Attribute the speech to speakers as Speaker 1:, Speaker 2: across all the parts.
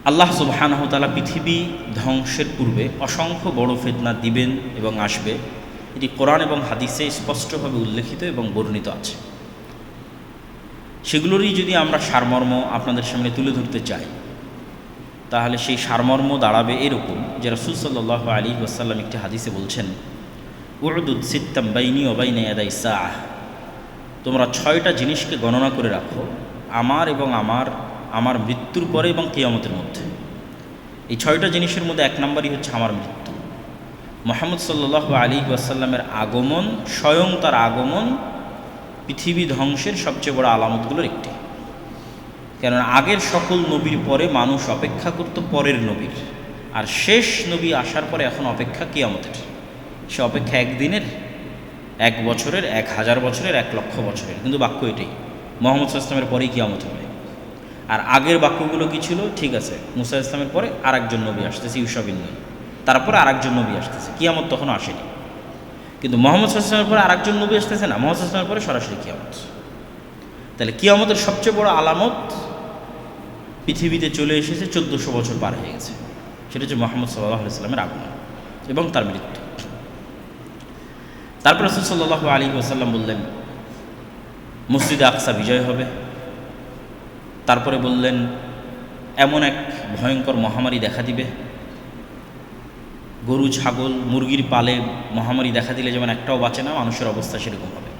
Speaker 1: আল্লাহ সুবহানাহু ওয়া তাআলা পৃথিবী ধ্বংসের পূর্বে অসংখ্য বড় ফিতনা দিবেন এবং আসবে, এটি কোরআন এবং হাদিসে স্পষ্টভাবে উল্লেখিত এবং বর্ণিত আছে। সেগুলোরই যদি আমরা সারমর্ম আপনাদের সামনে তুলে ধরতে চাই, তাহলে সেই সারমর্ম দাঁড়াবে এরকম যে রাসূল সাল্লাল্লাহু আলাইহি ওয়াসাল্লাম একটি হাদিসে বলছেন, উ'দুদ সিত্তাম বাইনি ওয়া বাইনা ইয়াদাই সাআহ, তোমরা 6টা জিনিসকে গণনা করে রাখো আমার এবং আমার মৃত্যুর পরে এবং কিয়ামতের মধ্যে। এই 6টা জিনিসের মধ্যে 1 নম্বরই হচ্ছে আমার মৃত্যু। মুহাম্মদ সাল্লাল্লাহু আলাইহি ওয়াসাল্লামের আগমন, স্বয়ং তার আগমন পৃথিবী ধ্বংসের সবচেয়ে বড় আলামতগুলোর একটি। কেননা আগের সকল নবীর পরে মানুষ অপেক্ষা করত পরের নবীর, আর শেষ নবী আসার পরে এখন অপেক্ষা কিয়ামতের। সে অপেক্ষা 1 দিনের, 1 বছরের, 1000 বছরের, 1 লক্ষ বছরের, কিন্তু বাক্য এটাই, মুহাম্মদ সাল্লাল্লাহু আলাইহি ওয়াসাল্লামের পরেই কিয়ামত হবে। আর আগের বাক্যগুলো কি ছিল? ঠিক আছে, মুসা ইসলামের পরে আরেকজন নবী আসতেছে, ইউসা বিন নূন, তারপরে আরেকজন নবী আসতেছে, কিয়ামত তখনও আসেনি। কিন্তু মুহাম্মদ সাল্লাল্লাহু আলাইহি ওয়াসাল্লামের পরে আরেকজন নবী আসতেছে না, মুহাম্মদ সাল্লাল্লাহু আলাইহি ওয়াসাল্লামের পরে সরাসরি কিয়ামত। তাহলে কিয়ামতের সবচেয়ে বড় আলামত পৃথিবীতে চলে এসেছে, 1400 বছর পার হয়ে গেছে। সেটা হচ্ছে মুহাম্মদ সাল্লাল্লাহু আলাইহি ওয়াসাল্লামের আগমন এবং তার মৃত্যু। তারপর রাসূল সাল্লাল্লাহু আলাইহি ওয়াসাল্লাম বললেন, মসজিদে আকসা বিজয় হবে। তারপরে বললেন, এমন এক ভয়ঙ্কর মহামারী দেখা দিবে, গরু ছাগল মুরগির পালে মহামারী দেখা দিলে যেমন একটাও বাঁচে না, মানুষের অবস্থা সেরকম হবে।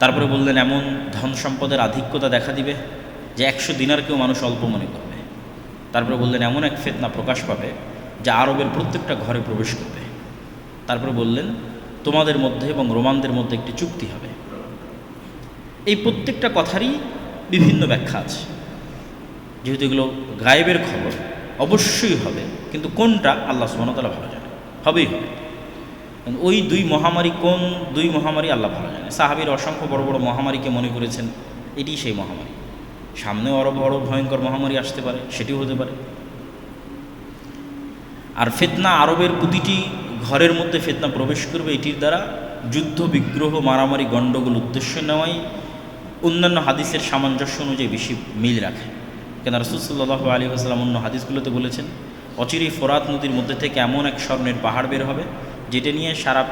Speaker 1: তারপরে বললেন, এমন ধন সম্পদের আধিক্যতা দেখা দিবে যে 100 দিনারকেও মানুষ অল্প মনে করবে। তারপরে বললেন, এমন এক ফিতনা প্রকাশ পাবে যা আরবের প্রত্যেকটা ঘরে প্রবেশ করবে। তারপরে বললেন, তোমাদের মধ্যে এবং রোমানদের মধ্যে একটি চুক্তি হবে। এই প্রত্যেকটা কথারই বিভিন্ন ব্যাখ্যা আছে, যেহেতু এগুলো গায়েবের খবর, অবশ্যই হবে, কিন্তু কোনটা আল্লাহ সুবহানাহু ওয়া তাআলা ভালো জানে, হবেই হবে। ওই 2 মহামারী, কোন 2 মহামারী আল্লাহ ভালো জানে। সাহাবীর অসংখ্য বড় বড় মহামারীকে মনে করেছেন এটিই সেই মহামারী। সামনেও আরও বড় ভয়ঙ্কর মহামারী আসতে পারে, সেটিও হতে পারে। আর ফিতনা, আরবের প্রতিটি ঘরের মধ্যে ফিতনা প্রবেশ করবে, এটির দ্বারা যুদ্ধ বিগ্রহ মারামারি গণ্ডগোল উদ্দেশ্য নেওয়াই অন্যান্য হাদিসের সামঞ্জস্য অনুযায়ী বেশি মিল রাখে। কেন রাসূল সাল্লাল্লাহু আলাইহি ওয়াসাল্লাম অন্য হাদিসগুলোতে বলেছেন, অচিরেই ফোরাত নদীর মধ্যে থেকে এমন এক স্বর্ণের পাহাড় বের হবে যেটা নিয়ে সারা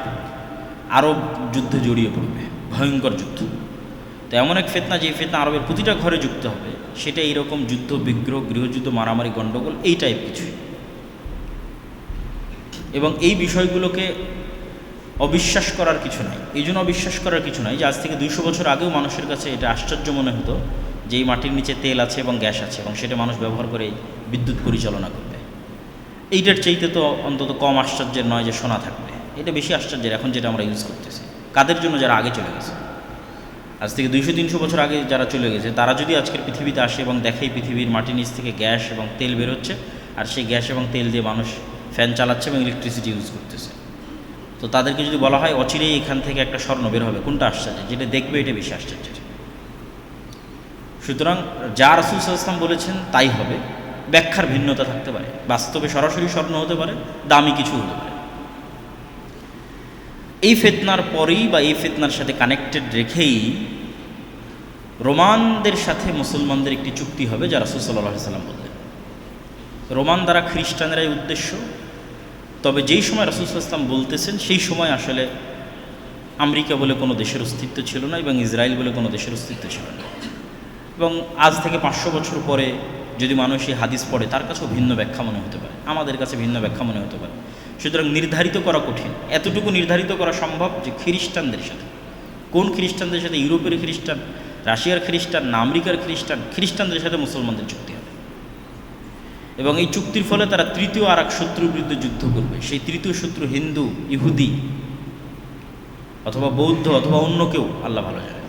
Speaker 1: আরব যুদ্ধে জড়িয়ে পড়বে, ভয়ঙ্কর যুদ্ধ। তো এমন এক ফিতনা, যে ফিতনা আরবের প্রতিটা ঘরে যুক্ত হবে, সেটা এইরকম যুদ্ধ বিগ্রহ, গৃহযুদ্ধ, মারামারি গণ্ডগোল, এই টাইপ কিছুই। এবং এই বিষয়গুলোকে অবিশ্বাস করার কিছু নাই। এই জন্য অবিশ্বাস করার কিছু নাই যে আজ থেকে 200 বছর আগেও মানুষের কাছে এটা আশ্চর্য মনে হতো যে এই মাটির নিচে তেল আছে এবং গ্যাস আছে এবং সেটা মানুষ ব্যবহার করে বিদ্যুৎ পরিচালনা করবে। এইটার চাইতে তো অন্তত কম আশ্চর্যের নয় যে সোনা থাকবে। এটা বেশি আশ্চর্যের এখন যেটা আমরা ইউজ করতেছি। কাদের জন্য? যারা আগে চলে গেছে। আজ থেকে 200-300 বছর আগে যারা চলে গেছে, তারা যদি আজকের পৃথিবীতে আসে এবং দেখে পৃথিবীর মাটির নিচ থেকে গ্যাস এবং তেল বেরোচ্ছে, আর সেই গ্যাস এবং তেল দিয়ে মানুষ ফ্যান চালাচ্ছে এবং ইলেকট্রিসিটি ইউজ করতেছে, তো তাদেরকে যদি বলা হয় অচিরেই এখান থেকে একটা স্বর্ণ বের হবে, কোনটা আশ্চর্য? যেটা দেখবে এটা বেশি আশ্চর্যের। সুতরাং যা রাসূল সাল্লাল্লাহু আলাইহি ওয়াসাল্লাম বলেছেন তাই হবে, ব্যাখ্যার ভিন্নতা থাকতে পারে। বাস্তবে সরাসরি স্বর্ণ হতে পারে, দামি কিছু হতে পারে। এই ফিতনার পরেই বা এই ফিতনার সাথে কানেক্টেড রেখেই রোমানদের সাথে মুসলমানদের একটি চুক্তি হবে, যা রাসূল সাল্লাল্লাহু আলাইহি ওয়াসাল্লাম বললেন। রোমান দ্বারা খ্রিস্টানেরাই উদ্দেশ্য, তবে যেই সময় রাসূল সাল্লাল্লাহু আলাইহি ওয়াসাল্লাম বলতেছেন সেই সময় আসলে আমেরিকা বলে কোনো দেশের অস্তিত্ব ছিল না এবং ইসরায়েল বলে কোনো দেশের অস্তিত্ব ছিল না। এবং আজ থেকে 500 বছর পরে যদি মানুষ এই হাদিস পড়ে, তার কাছেও ভিন্ন ব্যাখ্যা মনে হতে পারে, আমাদের কাছে ভিন্ন ব্যাখ্যা মনে হতে পারে। সুতরাং নির্ধারিত করা কঠিন। এতটুকু নির্ধারিত করা সম্ভব যে খ্রিস্টানদের সাথে, কোন খ্রিস্টানদের সাথে? ইউরোপের খ্রিস্টান, রাশিয়ার খ্রিস্টান না আমেরিকার খ্রিস্টান, খ্রিস্টানদের সাথে মুসলমানদের চুক্তি হবে। এবং এই চুক্তির ফলে তারা তৃতীয় আর এক শত্রুর বিরুদ্ধে যুদ্ধ করবে। সেই তৃতীয় শত্রু হিন্দু, ইহুদি অথবা বৌদ্ধ অথবা অন্য কেউ, আল্লাহ ভালো জানে।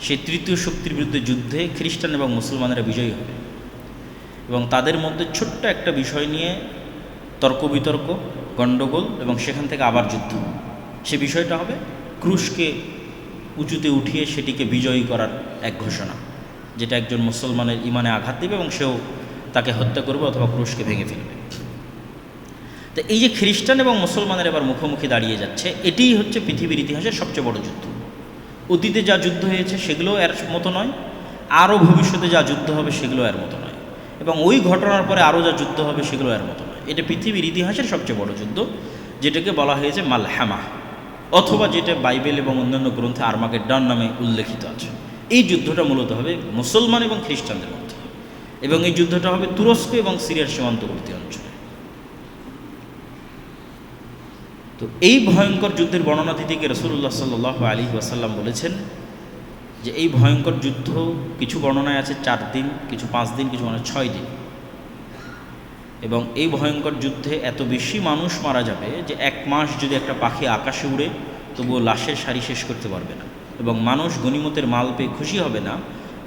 Speaker 1: সেই তৃতীয় শক্তির বিরুদ্ধে যুদ্ধে খ্রিস্টান এবং মুসলমানেরা বিজয়ী হবে এবং তাদের মধ্যে ছোট্ট একটা বিষয় নিয়ে তর্ক বিতর্ক, গণ্ডগোল এবং সেখান থেকে আবার যুদ্ধ। সে বিষয়টা হবে ক্রুশকে উঁচুতে উঠিয়ে সেটিকে বিজয়ী করার এক ঘোষণা, যেটা একজন মুসলমানের ইমানে আঘাত দেবে এবং সেও তাকে হত্যা করবে অথবা ক্রুশকে ভেঙে ফেলবে। তো এই যে খ্রিস্টান এবং মুসলমানের এবার মুখোমুখি দাঁড়িয়ে যাচ্ছে, এটিই হচ্ছে পৃথিবীর ইতিহাসের সবচেয়ে বড় যুদ্ধ। অতীতে যা যুদ্ধ হয়েছে সেগুলো এর মতো নয়, আরও ভবিষ্যতে যা যুদ্ধ হবে সেগুলো এর মতো নয়। এবং ওই ঘটনার পরে আরও যা যুদ্ধ হবে সেগুলো এর মতো নয়। এটা পৃথিবীর ইতিহাসের সবচেয়ে বড় যুদ্ধ, যেটাকে বলা হয়েছে মালহামা, অথবা যেটা বাইবেল এবং অন্যান্য গ্রন্থে আর্মাগেড্ডন নামে উল্লেখিত আছে। এই যুদ্ধটা মূলত হবে মুসলমান এবং খ্রিস্টানদের মধ্যে, এবং এই যুদ্ধটা হবে তুরস্ক এবং সিরিয়ার সীমান্তবর্তী অঞ্চলে। তো এই ভয়ঙ্কর যুদ্ধের বর্ণনা দিতে গিয়ে রাসূলুল্লাহ সাল্লাল্লাহু আলাইহি ওয়াসাল্লাম বলেছেন যে এই ভয়ঙ্কর যুদ্ধ কিছু বর্ণনায় আছে 4 দিন, কিছু 5 দিন, কিছু 6 দিন। এবং এই ভয়ঙ্কর যুদ্ধে এত বেশি মানুষ মারা যাবে যে 1 মাস যদি একটা পাখি আকাশে উড়ে তবুও লাশের সারি শেষ করতে পারবে না, এবং মানুষ গনিমতের মাল পেয়ে খুশি হবে না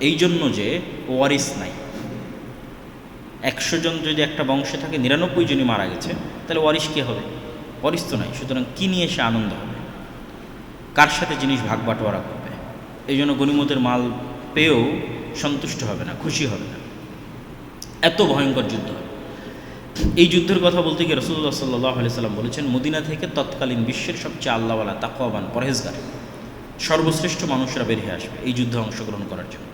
Speaker 1: এই জন্য যে ওয়ারিস নাই। 100 জন যদি একটা বংশে থাকে, 99 জনই মারা গেছে, তাহলে ওয়ারিস কে হবে? ওয়ারিস তো নাই। সুতরাং কী নিয়ে সে আনন্দ হবে? কার সাথে জিনিস ভাগ বাটোয়ারা করবে? এই জন্য গনিমতের মাল পেয়েও সন্তুষ্ট হবে না, খুশি হবে না। এত ভয়ঙ্কর যুদ্ধ হবে। এই যুদ্ধের কথা বলতে গিয়ে রাসূলুল্লাহ সাল্লাল্লাহু আলাইহি সাল্লাম বলেছেন, মদিনা থেকে তৎকালীন বিশ্বের সবচেয়ে আল্লাহওয়ালা, তাকওয়াবান, পরহেজগার, সর্বশ্রেষ্ঠ মানুষরা বেরিয়ে আসবে এই যুদ্ধে অংশগ্রহণ করার জন্য,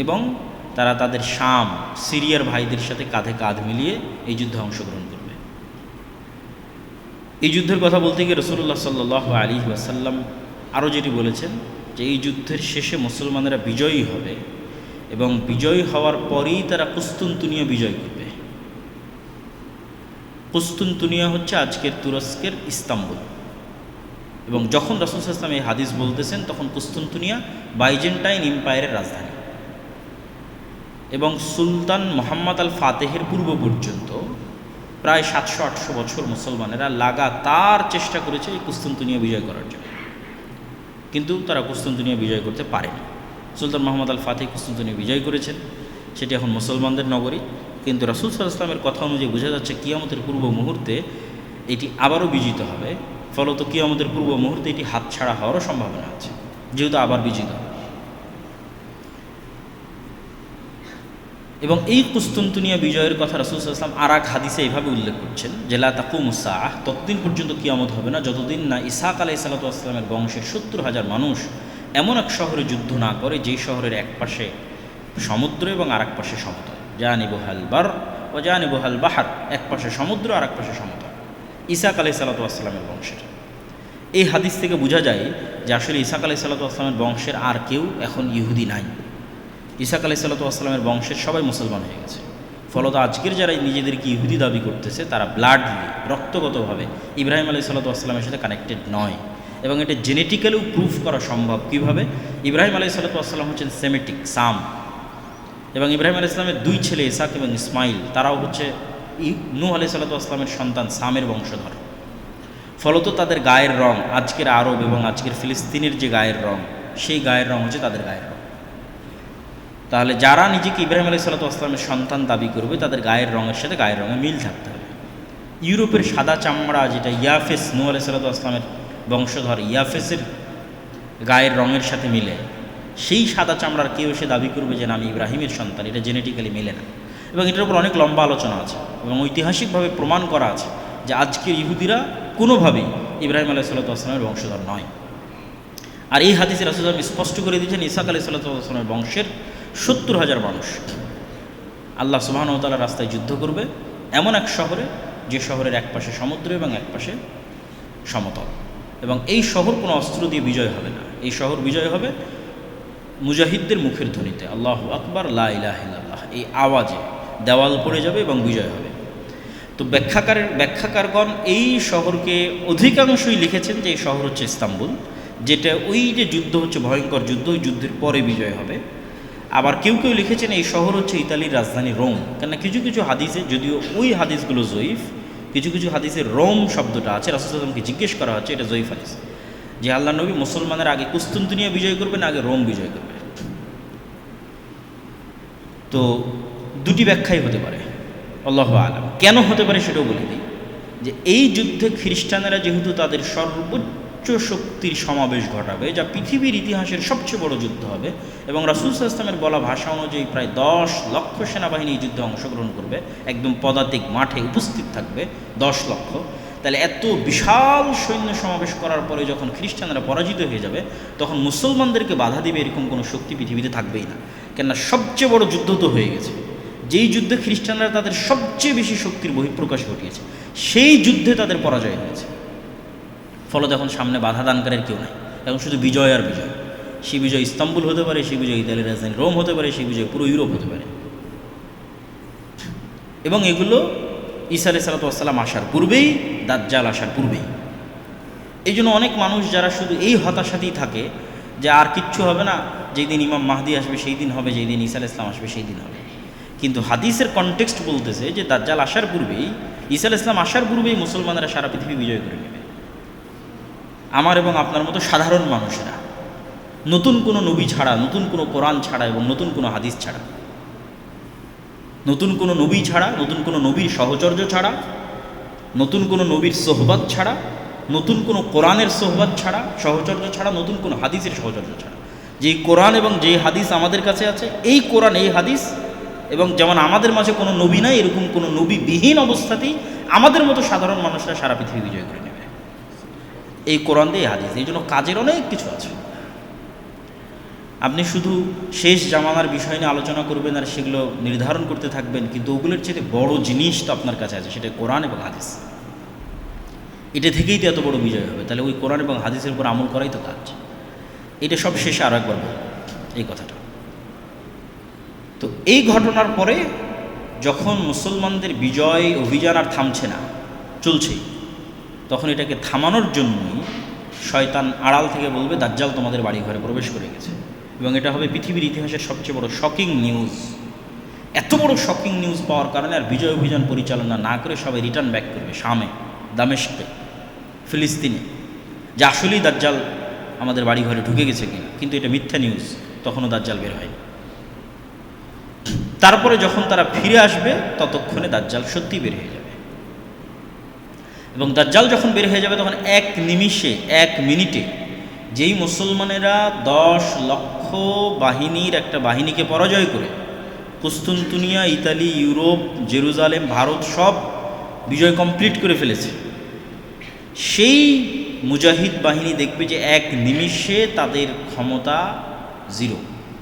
Speaker 1: এবং তারা তাদের শাম, সিরিয়ার ভাইদের সাথে কাঁধে কাঁধ মিলিয়ে এই যুদ্ধে অংশগ্রহণ করবে। এই যুদ্ধের কথা বলতে গিয়ে রাসূলুল্লাহ সাল্লাল্লাহু আলাইহি ওয়াসাল্লাম আরও যেটি বলেছেন যে এই যুদ্ধের শেষে মুসলমানেরা বিজয়ী হবে, এবং বিজয়ী হওয়ার পরেই তারা কুস্তুনতুনিয়া বিজয় করবে। কুস্তুনতুনিয়া হচ্ছে আজকের তুরস্কের ইস্তাম্বুল, এবং যখন রাসূল সাল্লাল্লাহু আলাইহি ওয়াসাল্লাম এই হাদিস বলতেছেন তখন কুস্তুনতুনিয়া বাইজেন্টাইন এম্পায়ারের রাজধানী, এবং সুলতান মুহাম্মদ আল ফাতেহের পূর্ব পর্যন্ত প্রায় 700-800 বছর মুসলমানেরা লাগাতার চেষ্টা করেছে এই কুস্তুনতুনিয়া বিজয় করার জন্য, কিন্তু তারা কুস্তুনতুনিয়া বিজয় করতে পারেনি। সুলতান মুহাম্মদ আল ফাতেহ কুস্তুনতুনিয়া বিজয় করেছেন, সেটি এখন মুসলমানদের নগরী, কিন্তু রাসূল সাল্লাল্লাহু আলাইহি ওয়াসাল্লামের কথা অনুযায়ী বোঝা যাচ্ছে কিয়ামতের পূর্ব মুহূর্তে এটি আবারও বিজিত হবে। ফলত কিয়ামতের পূর্ব মুহূর্তে এটি হাতছাড়া হওয়ারও সম্ভাবনা আছে, যেহেতু আবার বিজিত হবে। এবং এই কুস্তুনতুনিয়া বিজয়ের কথা রাসূল সাল্লাল্লাহু আলাইহি ওয়াসাল্লাম আর এক হাদিসে এইভাবে উল্লেখ করছেন যে লা তাকুমুস সাআহ, ততদিন পর্যন্ত কিয়ামত হবে না যতদিন না ইসহাক আলাইহিস সালাতু ওয়াস সালামের বংশের 70,000 মানুষ এমন এক শহরে যুদ্ধ না করে যেই শহরের এক পাশে সমুদ্র এবং আর এক পাশে সমতল, জানিবুহাল বার ও জানিবুহাল বাহার, এক পাশে সমুদ্র আর এক পাশে সমতল, ইসহাক আলাইহিস সালাতু ওয়াস সালামের বংশের। এই হাদিস থেকে বোঝা যায় যে আসলে ইসহাক আলাইহিস সালাতু ওয়াস সালামের বংশের আর কেউ এখন ইহুদি নাই। ইসহাক আলাইহিস সালাতু ওয়াস সালামের বংশের সবাই মুসলমান হয়ে গেছে। ফলত আজকের যারা নিজেদেরকে ইহুদি দাবি করতেছে তারা ব্লাডলি, রক্তগতভাবে ইব্রাহিম আলাইহিস সালাতু ওয়াস সালামের সাথে কানেক্টেড নয়, এবং এটা জেনেটিক্যালিও প্রুফ করা সম্ভব। কীভাবে? ইব্রাহিম আলাইহিস সালাতু ওয়াস সালাম হচ্ছেন সেমিটিক, সাম, এবং ইব্রাহিম আলাইহিস সালামের 2 ছেলে ইসহাক এবং ইসমাইল, তারাও হচ্ছে নূহ আলাইহিস সালাতু ওয়াস সালামের সন্তান, সামের বংশধর। ফলত তাদের গায়ের রং, আজকের আরব এবং আজকের ফিলিস্তিনের যে গায়ের রং, সেই গায়ের রং হচ্ছে তাদের গায়ের রং। তাহলে যারা নিজেকে ইব্রাহিম আলাইহিস সালাতু ওয়াস সালামের সন্তান দাবি করবে তাদের গায়ের রঙের সাথে গায়ের রঙে মিল থাকতে হবে। ইউরোপের সাদা চামড়া, যেটা ইয়াফেস, নূহ আলাইহিস সালাতু ওয়াস সালামের বংশধর ইয়াফেসের গায়ের রঙের সাথে মিলে, সেই সাদা চামড়ার কেউ এসে দাবি করবে যে আমি ইব্রাহিমের সন্তান, এটা জেনেটিক্যালি মেলে না। এবং এটার উপর অনেক লম্বা আলোচনা আছে, এবং ঐতিহাসিকভাবে প্রমাণ করা আছে যে আজকের ইহুদিরা কোনোভাবেই ইব্রাহিম আলাইহিস সালাতু ওয়াস সালামের বংশধর নয়। আর এই হাদিসে রাসূল সাল্লাল্লাহু আলাইহি ওয়াসাল্লাম স্পষ্ট করে দিয়েছেন ইসহাক আলাইহিস সালাতু ওয়াস সালামের বংশের 70,000 মানুষ আল্লাহ সুবহানাহু ওয়া তাআলার রাস্তায় যুদ্ধ করবে এমন এক শহরে, যে শহরের এক পাশে সমুদ্র এবং এক পাশে সমতল, এবং এই শহর কোনো অস্ত্র দিয়ে বিজয় হবে না। এই শহর বিজয় হবে মুজাহিদদের মুখের ধ্বনিতে, আল্লাহু আকবার, লা ইলাহা ইল্লাল্লাহ, এই আওয়াজে দেওয়াল পড়ে যাবে এবং বিজয় হবে। তো ব্যাখ্যাকারগণ এই শহরকে অধিকাংশই লিখেছেন যে এই শহর হচ্ছে ইস্তাম্বুল, যেটা ওই যে যুদ্ধ হচ্ছে ভয়ঙ্কর যুদ্ধ, ওই যুদ্ধের পরে বিজয় হবে। আবার কেউ কেউ লিখেছেন এই শহর হচ্ছে ইতালির রাজধানী রোম, কেননা কিছু কিছু হাদিসে, যদিও ওই হাদিসগুলো জয়ীফ, কিছু কিছু হাদিসে রোম শব্দটা আছে। রাসূল সাল্লাল্লাহু আলাইহি ওয়াসাল্লামকে জিজ্ঞেস করা হচ্ছে, এটা জয়ীফ হাদিস, যে আল্লাহ নবী মুসলমানের আগে কুস্তুনতুনিয়া বিজয় করবে না আগে রোম বিজয় করবে? তো দুটি ব্যাখ্যাই হতে পারে, আল্লাহু আ'লাম। কেন হতে পারে সেটাও বলে দিই, যে এই যুদ্ধে খ্রিস্টানেরা যেহেতু তাদের সর্বোচ্চ শক্তির সমাবেশ ঘটাবে, যা পৃথিবীর ইতিহাসের সবচেয়ে বড় যুদ্ধ হবে, এবং রাসূল সাল্লাল্লাহু আলাইহি ওয়াসাল্লামের বলা ভাষা অনুযায়ী প্রায় 10 লক্ষ সেনাবাহিনী এই যুদ্ধে অংশগ্রহণ করবে, একদম পদাতিক মাঠে উপস্থিত থাকবে 10 লক্ষ। তাহলে এত বিশাল সৈন্য সমাবেশ করার পরে যখন খ্রিস্টানরা পরাজিত হয়ে যাবে, তখন মুসলমানদেরকে বাধা দিবে এরকম কোনো শক্তি পৃথিবীতে থাকবেই না, কেননা সবচেয়ে বড় যুদ্ধ তো হয়ে গেছে। যেই যুদ্ধে খ্রিস্টানরা তাদের সবচেয়ে বেশি শক্তির বহিঃপ্রকাশ ঘটিয়েছে, সেই যুদ্ধে তাদের পরাজয় হয়েছে। ফলত এখন সামনে বাধা দানকারের কেউ নাই, এখন শুধু বিজয় আর বিজয়। সেই বিজয় ইস্তাম্বুল হতে পারে, সেই বিজয় ইতালির রাজধানী রোম হতে পারে, সেই বিজয় পুরো ইউরোপ হতে পারে। এবং এগুলো ঈসা আলাইহিস সালাম আসার পূর্বেই, দাজ্জাল আসার পূর্বেই। এই জন্য অনেক মানুষ যারা শুধু এই হতাশাতেই থাকে যে আর কিচ্ছু হবে না, যেই দিন ইমাম মাহদি আসবে সেই দিন হবে, যেই দিন ঈসা আলাইহিস সালাম আসবে সেই দিন হবে। কিন্তু হাদিসের কনটেক্সট বলতেছে যে দাজ্জাল আসার পূর্বেই, ঈসা আলাইহিস সালাম আসার পূর্বেই মুসলমানরা সারা পৃথিবী বিজয় করে নেবে। আমার এবং আপনার মতো সাধারণ মানুষেরা, নতুন কোনো নবী ছাড়া, নতুন কোনো কোরআন ছাড়া এবং নতুন কোনো হাদিস ছাড়া, নতুন কোনো নবী ছাড়া, নতুন কোনো নবীর সহচর্য ছাড়া, নতুন কোনো নবীর সোহবত ছাড়া, নতুন কোনো কোরআনের সোহবত ছাড়া, সহচর্য ছাড়া, নতুন কোনো হাদিসের সহচর্য ছাড়া, যেই কোরআন এবং যেই হাদিস আমাদের কাছে আছে, এই কোরআন এই হাদিস, এবং যেমন আমাদের মাঝে কোনো নবী নাই, এরকম কোনো নবীবিহীন অবস্থাতেই আমাদের মতো সাধারণ মানুষরা সারা পৃথিবী বিজয় করে নেবে এই কোরআন দিয়ে, এই হাদিস। এই জন্য কাজের অনেক কিছু আছে। আপনি শুধু শেষ জামানার বিষয় নিয়ে আলোচনা করবেন আর সেগুলো নির্ধারণ করতে থাকবেন, কিন্তু ওগুলোর চেয়ে বড় জিনিস তো আপনার কাছে আছে, সেটা কোরআন এবং হাদিস। এটা থেকেই তো এত বড় বিজয় হবে। তাহলে ওই কোরআন এবং হাদিসের উপর আমল করাই তো কাজ। এটা সব শেষে আরও একবার বলব এই কথাটা। তো এই ঘটনার পরে যখন মুসলমানদের বিজয় অভিযান আর থামছে না, চলছেই, তখন এটাকে থামানোর জন্যই শয়তান আড়াল থেকে বলবে দাজ্জাল তোমাদের বাড়ি ঘরে প্রবেশ করে গেছে। এবং এটা হবে পৃথিবীর ইতিহাসের সবচেয়ে বড় শকিং নিউজ। এত বড় শকিং নিউজ পাওয়ার কারণে আর বিজয় অভিযান পরিচালনা না করে সবাই রিটার্ন ব্যাক করবে শামে, দামেস্কে, ফিলিস্তিনে, যে আসলেই দাজ্জাল আমাদের বাড়ি ঘরে ঢুকে গেছে কিনা। কিন্তু এটা মিথ্যা নিউজ, তখনও দাজ্জাল বের হয়নি। তারপরে যখন তারা ফিরে আসবে ততক্ষণে দাজ্জাল সত্যি বের হয়ে যাবে। এবং দাজ্জাল যখন বের হয়ে যাবে তখন এক নিমিষে, এক মিনিটে যেই মুসলমানেরা 10 লক্ষ বাহিনীর একটা বাহিনীকে পরাজয় করে কুস্তুনতুনিয়া, ইতালি, ইউরোপ, জেরুজালেম, ভারত সব বিজয় কমপ্লিট করে ফেলেছে, সেই মুজাহিদ বাহিনী দেখবে যে এক নিমিষে তাদের ক্ষমতা জিরো,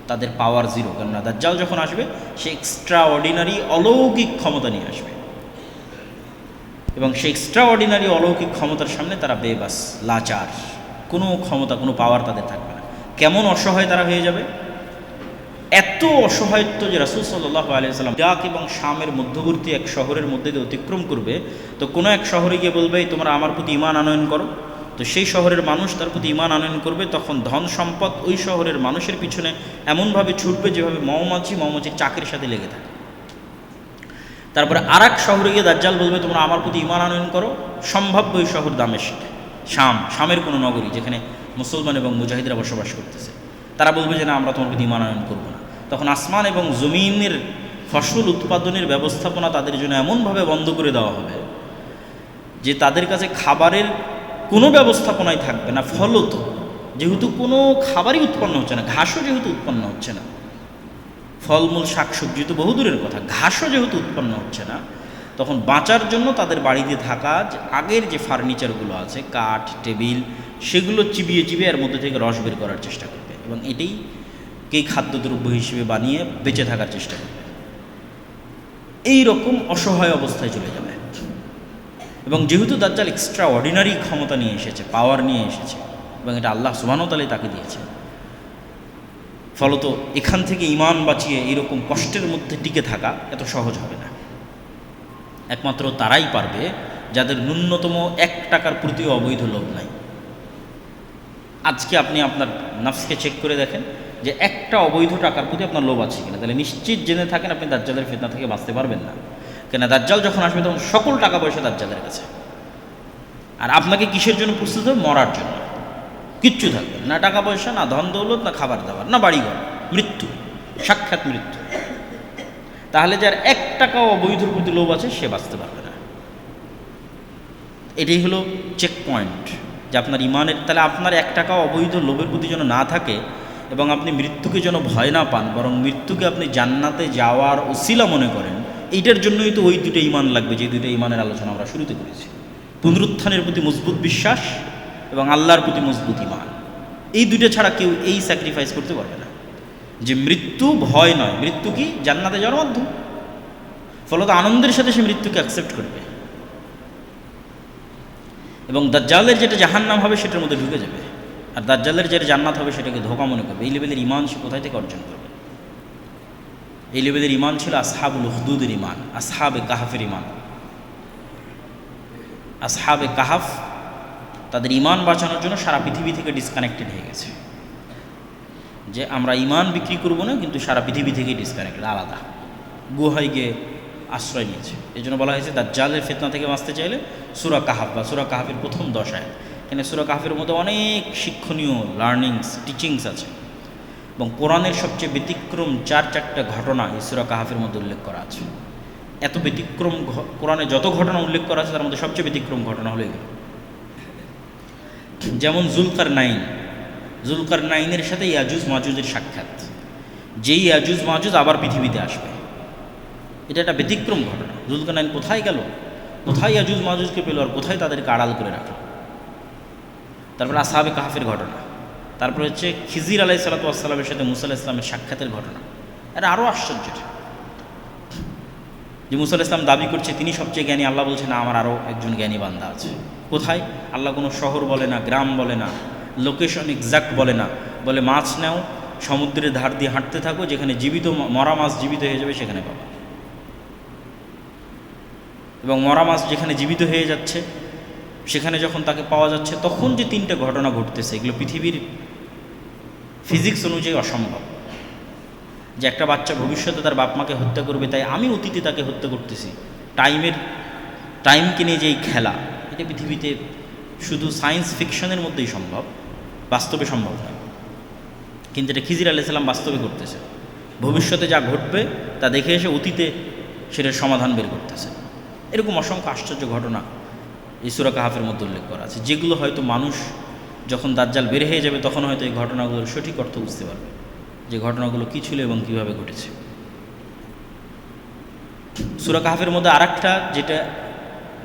Speaker 1: তাদের পাওয়ার জিরো। কেননা দাজ্জাল যখন আসবে সে এক্সট্রা অর্ডিনারি অলৌকিক ক্ষমতা নিয়ে আসবে, এবং সেই এক্সট্রা অর্ডিনারি অলৌকিক ক্ষমতার সামনে তারা বেবাস, লাচার, কোনো ক্ষমতা, কোনো পাওয়ার তাদের থাকবে না। কেমন অসহায় তারা হয়ে যাবে, এত অসহায়ত্ব যে রাসূল সাল্লাল্লাহু আলাইহি ওয়াসাল্লাম ইরাক এবং শামের মধ্যবর্তী এক শহরের মধ্যে দিয়ে অতিক্রম করবে, তো কোনো এক শহরে গিয়ে বলবে তোমরা আমার প্রতি ঈমান আনয়ন করো, তো সেই শহরের মানুষ তার প্রতি ঈমান আনয়ন করবে। তখন ধন সম্পদ ওই শহরের মানুষের পিছনে এমনভাবে ছুটবে যেভাবে মৌমাছির চাকের সাথে লেগে থাকে। তারপরে আর এক শহরে গিয়ে দাজ্জাল বলবে তোমরা আমার প্রতি ঈমান আনয়ন করো, সম্ভাব্য ওই শহর দামেস্ক, শামের কোনো নগরী যেখানে মুসলমান এবং মুজাহিদরা বসবাস করতেছে, তারা বলবে যে না, আমরা তোমার প্রতি ঈমান আনয়ন করবো না। তখন আসমান এবং জমিনের ফসল উৎপাদনের ব্যবস্থাপনা তাদের জন্য এমনভাবে বন্ধ করে দেওয়া হবে যে তাদের কাছে খাবারের কোনো ব্যবস্থাপনাই থাকবে না। ফলত যেহেতু কোনো খাবারই উৎপন্ন হচ্ছে না, ঘাসও যেহেতু উৎপন্ন হচ্ছে না, ফলমূল শাকসবজি তো বহুদূরের কথা, ঘাসও যেহেতু উৎপন্ন হচ্ছে না, তখন বাঁচার জন্য তাদের বাড়িতে থাকা আগের যে ফার্নিচারগুলো আছে, কাঠ, টেবিল, সেগুলো চিবিয়ে চিবিয়ে এর মধ্যে থেকে রস বের করার চেষ্টা করবে, এবং এটাই খাদ্যদ্রব্য হিসেবে বানিয়ে বেঁচে থাকার চেষ্টা করবে। এই রকম অসহায় অবস্থায় চলে যাবে। এবং যেহেতু দাজ্জাল এক্সট্রা অর্ডিনারি ক্ষমতা নিয়ে এসেছে, পাওয়ার নিয়ে এসেছে, এবং এটা আল্লাহ সুবহানাহু ওয়া তাআলাই তাকে দিয়েছে, ফলত এখান থেকে ঈমান বাঁচিয়ে এইরকম কষ্টের মধ্যে টিকে থাকা এত সহজ হবে না। একমাত্র তারাই পারবে যাদের ন্যূনতম 1 টাকার প্রতিও অবৈধ লোভ নাই। আজকে আপনি আপনার নফসকে চেক করে দেখেন যে একটা অবৈধ টাকার প্রতি আপনার লোভ আছে কিনা, তাহলে নিশ্চিত জেনে থাকেন আপনি দাজ্জালের ফিতনা থেকে বাঁচতে পারবেন না। কেন দাজ্জাল যখন আসবে তখন সকল টাকা পয়সা দাজ্জালের কাছে, আর আপনাকে কিসের জন্য প্রস্তুত হবে? মরার জন্য। কিচ্ছু থাকবে না, টাকা পয়সা, না ধন দৌলত, না খাবার দাবার, না বাড়িঘর, মৃত্যু, সাক্ষাৎ মৃত্যু। তাহলে যার 1 টাকাও অবৈধর প্রতি লোভ আছে সে বাঁচতে পারবে না। এটাই হলো চেক পয়েন্ট যে আপনার ইমানের। তাহলে আপনার 1 টাকাও অবৈধ লোভের প্রতি যেন না থাকে, এবং আপনি মৃত্যুকে যেন ভয় না পান, বরং মৃত্যুকে আপনি জান্নাতে যাওয়ার ওসিলা মনে করেন। এইটার জন্যই তো ওই 2টা ঈমান লাগবে, যে 2টা ঈমানের আলোচনা আমরা শুরুতে করেছি। পুনরুত্থানের প্রতি মজবুত বিশ্বাস এবং আল্লাহর প্রতি মজবুত ঈমান, এই 2টা ছাড়া কেউ এই স্যাক্রিফাইস করতে পারবে না। যে মৃত্যু ভয় নয়, মৃত্যু কি? জান্নাতে যাওয়ার মাধ্যম। ফলত আনন্দের সাথে সে মৃত্যুকে অ্যাকসেপ্ট করবে, এবং দাজ্জালের যেটা জাহান্নাম হবে সেটার মধ্যে ঢুকে যাবে, আর দাজ্জালের যেটা জান্নাত হবে সেটাকে ধোঁকা মনে করবে। এই লেভেলের ইমান সে কোথায় থেকে অর্জন করবে? এই লেভেলের ইমান ছিল আসহাবুল উখদুদের ইমান, আসহাবে কাহাফের ইমান। আসহাবে কাহাফ তাদের ইমান বাঁচানোর জন্য সারা পৃথিবী থেকে ডিসকানেক্টেড হয়ে গেছে, যে আমরা ইমান বিক্রি করব না, কিন্তু সারা পৃথিবী থেকে ডিসকানেক্টেড, আলাদা গুহায় গিয়ে আশ্রয় নিয়েছে। এই জন্য বলা হয়েছে দাজ্জালের ফিতনা থেকে বাঁচতে চাইলে সূরা কাহাফ বা সূরা কাহাফের প্রথম 10 আয়াত, এখানে সূরা কাহাফের মধ্যে অনেক শিক্ষণীয় লার্নিংস, টিচিংস আছে, এবং কোরআনের সবচেয়ে ব্যতিক্রম 4-4টা ঘটনা এই সূরা কাহাফের মধ্যে উল্লেখ করা আছে। এত ব্যতিক্রম কোরআনে যত ঘটনা উল্লেখ করা আছে তার মধ্যে সবচেয়ে ব্যতিক্রম ঘটনা হলো এগুলো। যেমন জুলকারনাইনের সাথে ইয়াজুজ মাজুজের সাক্ষাৎ, যেই ইয়াজুজ মাজুজ আবার পৃথিবীতে আসবে, এটা একটা ব্যতিক্রম ঘটনা। জুলকারনাইন কোথায় গেল, কোথায় ইয়াজুজ মাজুজকে পেল, আর কোথায় তাদেরকে আড়াল করে রাখলো। তারপরে আসহাবে কাহাফের ঘটনা, তারপরে হচ্ছে খিজির আলাইহিসসালাতু ওয়াসসালামের সাথে মুসা আলাইহিস সালামের সাক্ষাতের ঘটনা। এটা আরও আশ্চর্যের যে মুসা আলাইহিস সালাম দাবি করছে তিনি সবচেয়ে জ্ঞানী, আল্লাহ বলছে না, আমার আরও একজন জ্ঞানী বান্দা আছে। কোথায়? আল্লাহ কোনো শহর বলে না, গ্রাম বলে না, লোকেশন এক্সাক্ট বলে না, বলে মাছ নাও, সমুদ্রের ধার দিয়ে হাঁটতে থাকো, যেখানে জীবিত মরা মাছ জীবিত হয়ে যাবে সেখানে পাবা। এবং মরা মাছ যেখানে জীবিত হয়ে যাচ্ছে সেখানে যখন তাকে পাওয়া যাচ্ছে, তখন যে 3টে ঘটনা ঘটতেছে, এগুলো পৃথিবীর ফিজিক্স অনুযায়ী অসম্ভব। যে একটা বাচ্চা ভবিষ্যতে তার বাপ মাকে হত্যা করবে, তাই আমি অতীতে তাকে হত্যা করতেছি, টাইমকে নিয়ে যে এই খেলা, এটা পৃথিবীতে শুধু সায়েন্স ফিকশনের মধ্যেই সম্ভব, বাস্তবে সম্ভব নয়। কিন্তু এটা খিজির আলাইহিস সালাম বাস্তবে করতেছে, ভবিষ্যতে যা ঘটবে তা দেখে এসে অতীতে সেটার সমাধান বের করতেছে। এরকম অসংখ্য আশ্চর্য ঘটনা এই সূরা কাহাফের মধ্যে উল্লেখ করা আছে, যেগুলো হয়তো মানুষ যখন দাজ্জাল বের হয়ে যাবে তখন হয়তো এই ঘটনাগুলোর সঠিক অর্থ বুঝতে পারবে, যে ঘটনাগুলো কী ছিল এবং কীভাবে ঘটেছে। সূরা কাহাফের মধ্যে আরেকটা যেটা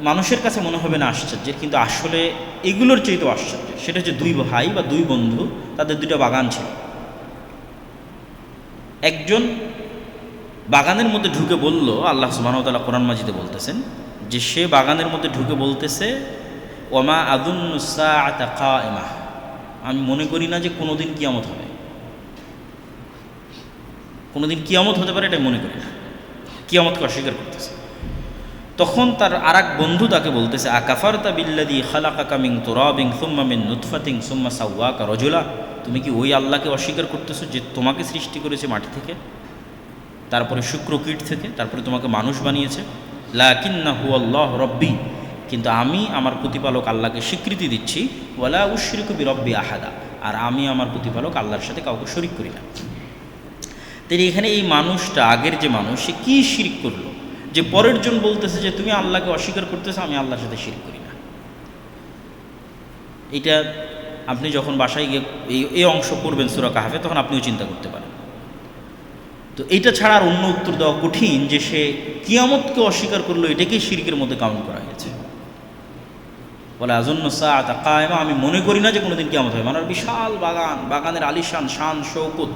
Speaker 1: মানুষের কাছে মনে হবে না আশ্চর্যের, কিন্তু আসলে এগুলোর চেয়েও আশ্চর্য, সেটা হচ্ছে 2 ভাই বা 2 বন্ধু, তাদের 2টা বাগান ছিল। একজন বাগানের মধ্যে ঢুকে বলল, আল্লাহ সুবহানাহু ওয়া তাআলা কোরআন মাজিদে বলতেছেন যে সে বাগানের মধ্যে ঢুকে বলতেছে, ওমা আযুন্নু সাআতা কায়িমা, আমি মনে করি না যে কোনোদিন কিয়ামত হবে, কোনোদিন কিয়ামত হতে পারে এটা মনে করি না, কিয়ামতকে অস্বীকার করতেছে। তখন তার আরেক বন্ধু তাকে বলতেছে, আকাফারতা বিল্লাযী খালাকাকা মিন তুরাবিন সুম্মা মিন নুতফাতিন সুম্মা সাওয়াকা রাজুলা, তুমি কি ওই আল্লাহকে অস্বীকার করতেছো যে তোমাকে সৃষ্টি করেছে মাটি থেকে, তারপরে শুক্রকীট থেকে, তারপরে তোমাকে মানুষ বানিয়েছে। লাকিন্নাহু আল্লাহু রাব্বি, কিন্তু আমি আমার প্রতিপালক আল্লাহকে স্বীকৃতি দিচ্ছি, ওয়ালা উশরিকু বিরাব্বি আহাদা, আর আমি আমার প্রতিপালক আল্লাহর সাথে কাউকে শরীক করি না। তাই এখানে এই মানুষটা, আগের যে মানুষ, সে কী শিরক করলো যে পরের জন বলতেছে যে তুমি আল্লাহকে অস্বীকার করতেছো, আমি আল্লাহর সাথে শিরক করি না। এটা আপনি যখন বাসায় গিয়ে এই অংশ পড়বেন সূরা কাহাফে, তখন আপনিও চিন্তা করতে পারেন। তো এইটা ছাড়া আর অন্য উত্তর দেওয়া কঠিন যে সে কিয়ামতকে অস্বীকার করলো, এটাকেই শিরকের মধ্যে কাউন্ট করা হয়েছে। বলে আযুন্নু সাআতা কায়িমা, আমি মনে করি না যে কোনোদিন কিয়ামত হবে। মানে বিশাল বাগান, বাগানের আলিশান শান শৌকত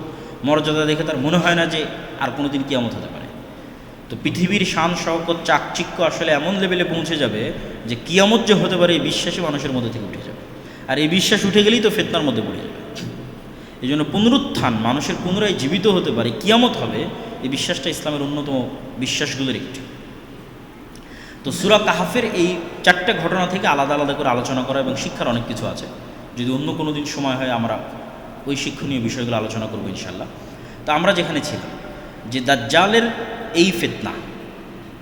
Speaker 1: মর্যাদা দেখে তার মনে হয় না যে আর কোনোদিন কিয়ামত হতে পারে। তো পৃথিবীর শান শৌকত চাকচিক্য আসলে এমন লেভেলে পৌঁছে যাবে যে কিয়ামত যে হতে পারে এই বিশ্বাসই মানুষের মধ্যে থেকে উঠে যাবে, আর এই বিশ্বাস উঠে গেলেই তো ফিতনার মধ্যে পড়ে যাবে। এই জন্য পুনরুত্থান, মানুষের পুনরায় জীবিত হতে পারে, কিয়ামত হবে, এই বিশ্বাসটা ইসলামের অন্যতম বিশ্বাসগুলোর একটি। তো সূরা কাহাফের এই 4টে ঘটনা থেকে আলাদা আলাদা করে আলোচনা করা এবং শিক্ষার অনেক কিছু আছে। যদি অন্য কোনো দিন সময় হয় আমরা ওই শিক্ষণীয় বিষয়গুলো আলোচনা করবো ইনশাল্লাহ। তো আমরা যেখানে ছিলাম যে দাজ্জালের এই ফিতনা,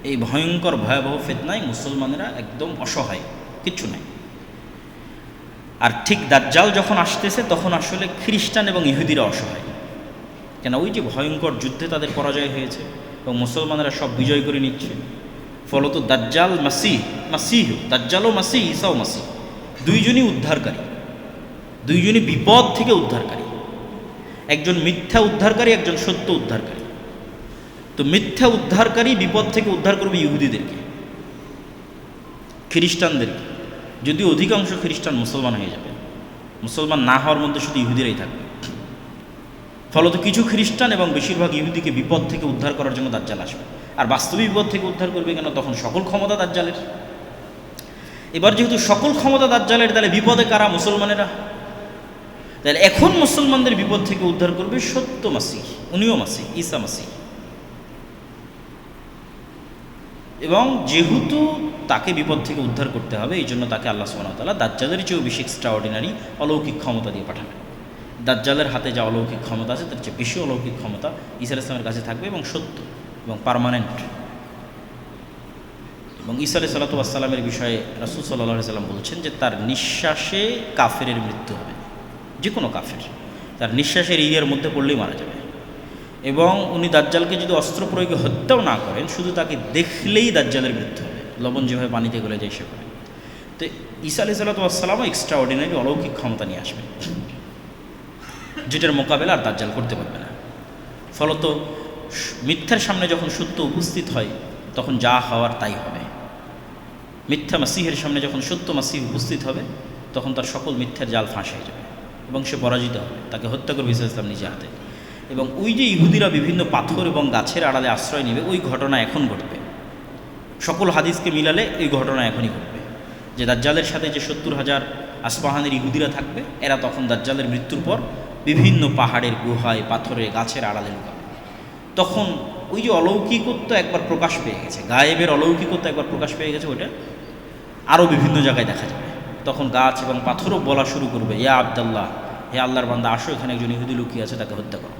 Speaker 1: এই ভয়ঙ্কর ভয়াবহ ফিতনায় মুসলমানেরা একদম অসহায়, কিচ্ছু নাই। আর ঠিক দাজ্জাল যখন আসতেছে তখন আসলে খ্রিস্টান এবং ইহুদিরা অসহায়, কেন ওই যে ভয়ঙ্কর যুদ্ধে তাদের পরাজয় হয়েছে এবং মুসলমানেরা সব বিজয় করে নিচ্ছে। ফলত দাজ্জাল দাজ্জালও মাসিহ, ঈসাও মাসিহ, দুইজনই উদ্ধারকারী, দুইজনই বিপদ থেকে উদ্ধারকারী। একজন মিথ্যা উদ্ধারকারী, একজন সত্য উদ্ধারকারী। তো মিথ্যা উদ্ধারকারী বিপদ থেকে উদ্ধার করবে ইহুদিদেরকে, খ্রিস্টানদেরকে, যদিও অধিকাংশ খ্রিস্টান মুসলমান হয়ে যাবে, মুসলমান না হওয়ার মধ্যে শুধু ইহুদিরাই থাকবে। ফলত কিছু খ্রিস্টান এবং বেশিরভাগ ইহুদিকে বিপদ থেকে উদ্ধার করার জন্য দাজ্জাল আসবে। আর বাস্তবিক বিপদ থেকে উদ্ধার করবে কেন? তখন সকল ক্ষমতা দাজ্জালের। এবার যেহেতু সকল ক্ষমতা দাজ্জালের, তাহলে বিপদে কারা? মুসলমানেরা। তাহলে এখন মুসলমানদের বিপদ থেকে উদ্ধার করবে সত্য মাসিহ, উনিও মাসিহ, ঈসা মাসিহ। এবং যেহেতু তাকে বিপদ থেকে উদ্ধার করতে হবে, এই জন্য তাকে আল্লাহ সুবহানাহু ওয়া তাআলা দাজ্জালের চেয়েও বেশি এক্সট্রাঅর্ডিনারি অলৌকিক ক্ষমতা দিয়ে পাঠাবে। দাজ্জালের হাতে যা অলৌকিক ক্ষমতা আছে তার চেয়ে বেশি অলৌকিক ক্ষমতা ঈসা আলাইহিস সালামের কাছে থাকবে, এবং সত্য এবং পার্মানেন্ট। এবং ঈসা আলাইহিস সালামের বিষয়ে রাসূল সাল্লাল্লাহু আলাইহি ওয়াসাল্লাম বলছেন যে তার নিঃশ্বাসে কাফেরের মৃত্যু হবে, যে কোনো কাফের তার নিঃশ্বাসের ইয়ের মধ্যে পড়লেই মারা যাবে। এবং উনি দাজ্জালকে যদি অস্ত্র প্রয়োগে হত্যাও না করেন, শুধু তাকে দেখলেই দাজ্জালের মৃত্যু হবে, লবণ যেভাবে পানিতে গলে যায় সেভাবে। তো ঈসা আলাইহিস সালামও এক্সট্রা অর্ডিনারি অলৌকিক ক্ষমতা নিয়ে আসবে, যেটার মোকাবেলা আর দাজ্জাল করতে পারবে না। ফলত মিথ্যার সামনে যখন সত্য উপস্থিত হয়, তখন যা হওয়ার তাই হবে। মিথ্যা মাসিহের সামনে যখন সত্য মাসিহ উপস্থিত হবে, তখন তার সকল মিথ্যার জাল ফাঁস হয়ে যাবে এবং সে পরাজিত হবে, তাকে হত্যা করবে ঈসা আলাইহিস সালাম নিজে হাতে। এবং ওই যে ইহুদিরা বিভিন্ন পাথর এবং গাছের আড়ালে আশ্রয় নেবে, ওই ঘটনা এখন ঘটবে। সকল হাদিসকে মিলালে এই ঘটনা এখনই ঘটবে, যে দাজ্জালের সাথে যে 70,000 আসপাহানের ইহুদিরা থাকবে, এরা তখন দাজ্জালের মৃত্যুর পর বিভিন্ন পাহাড়ের গুহায়, পাথরে, গাছের আড়ালে লুকাবে। তখন ওই যে অলৌকিকত্ব একবার প্রকাশ পেয়ে গেছে, গায়েবের অলৌকিকত্ব একবার প্রকাশ পেয়ে গেছে, ওইটা আরও বিভিন্ন জায়গায় দেখা যাবে। তখন গাছ এবং পাথরও বলা শুরু করবে, ইয়া আব্দাল্লাহ, হে আল্লাহর বান্দা, আসো, এখানে একজন ইহুদি লুকিয়ে আছে, তাকে হত্যা করো।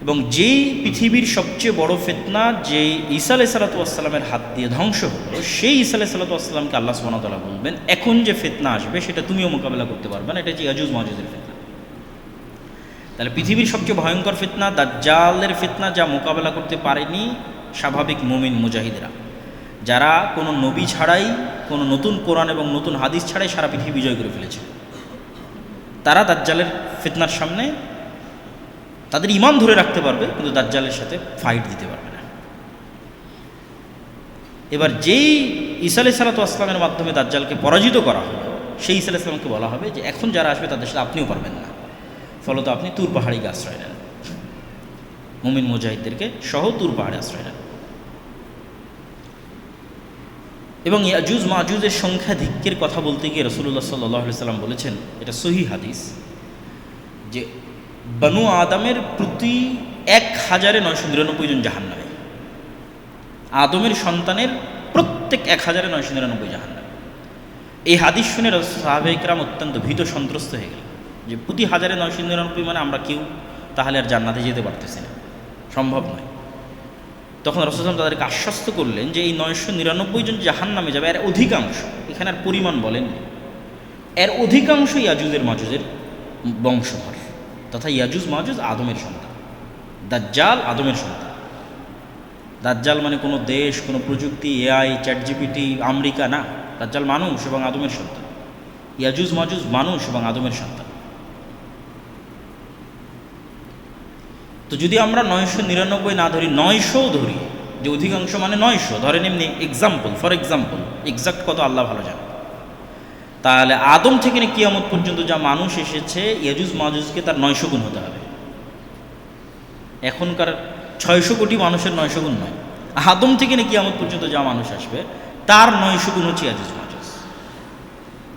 Speaker 1: এবং যেই পৃথিবীর সবচেয়ে বড় ফিতনা, যে ঈসা আলাইহিস সালামের হাত দিয়ে ধ্বংস হলো, সেই ঈসা আলাইহিস সালামকে আল্লাহ সুবহানাহু ওয়া তাআলা বলবেন, এখন যে ফিতনা আসবে সেটা তুমিও মোকাবেলা করতে পারবে না, এটা যে ইয়াজুজ মাজুজের ফিতনা। তাহলে পৃথিবীর সবচেয়ে ভয়ঙ্কর ফিতনা দাজ্জালের ফিতনা, যা মোকাবেলা করতে পারেনি স্বাভাবিক মুমিন মুজাহিদরা, যারা কোনো নবী ছাড়াই, কোনো নতুন কোরআন এবং নতুন হাদিস ছাড়াই সারা পৃথিবী বিজয় করে ফেলেছে। তারা দাজ্জালের ফিতনার সামনে তাদের ঈমান ধরে রাখতে পারবে, কিন্তু দাজ্জালের সাথে ফাইট দিতে পারবে না। এবার যেই ঈসা আলাইহিস সালামের মাধ্যমে দাজ্জালকে পরাজিত করা হবে, সেই ঈসা আলাইহিস সালামকে বলা হবে যে এখন যারা আসবে তাদের সাথে আপনিও পারবেন না, ফলত আপনি তুর পাহাড়ে গিয়ে আশ্রয় নেন, মুমিন মুজাহিদদেরকে সহ তুর পাহাড়ে আশ্রয় নেন। এবং ইয়াজুজ মাজুজের সংখ্যাধিক্যের কথা বলতে গিয়ে রাসূলুল্লাহ সাল্লাল্লাহু আলাইহি ওয়াসাল্লাম বলেছেন, এটা সহিহ হাদিস, যে বনু আদমের প্রতি 1099 জন জাহান্নামে, আদমের সন্তানের প্রত্যেক 1099 জাহান্নামে। এই হাদিস শুনে সাহাবায়ে কেরাম অত্যন্ত ভীত সন্ত্রস্ত হয়ে গেল, যে প্রতি 1099 মানে আমরা কেউ তাহলে আর জান্নাতে যেতে পারতেছি না, সম্ভব নয়। তখন রাসূল সাল্লাল্লাহু আলাইহি ওয়াসাল্লাম তাদেরকে আশ্বস্ত করলেন যে এই 999 জন জাহান্নামে যাবে, এর অধিকাংশ, এখানে আর পরিমাণ বলেননি, এর অধিকাংশ ইয়াজুজের মাজুজের বংশধর, তথা ইয়াজুজ মাজুজ আদমের সন্তান, দাজ্জাল আদমের সন্তান। দাজ্জাল মানে কোনো দেশ, কোনো প্রযুক্তি, এআই, চ্যাটজিপিটি, আমেরিকা না, দাজ্জাল মানুষ এবং আদমের সন্তান। ইয়াজুজ মাজুজ মানুষ এবং আদমের সন্তান। তো যদি আমরা 999 না ধরি, 900 ধরি, যে অধিকাংশ মানে 900 ধরেন, এমনি এক্সাম্পল, ফর এক্সাম্পল, এক্সাক্ট কত আল্লাহ ভালো জানে, তাহলে আদম থেকে নিয়ে কিয়ামত পর্যন্ত যা মানুষ এসেছে, ইয়াজুজ মাজুজকে তার 900 গুণ হতে হবে। এখনকার 600 কোটি মানুষের 900 গুণ নয়, আদম থেকে নিয়ে কিয়ামত পর্যন্ত যা মানুষ আসবে তার 900 গুণ হচ্ছে ইয়াজুজ মাজুজ।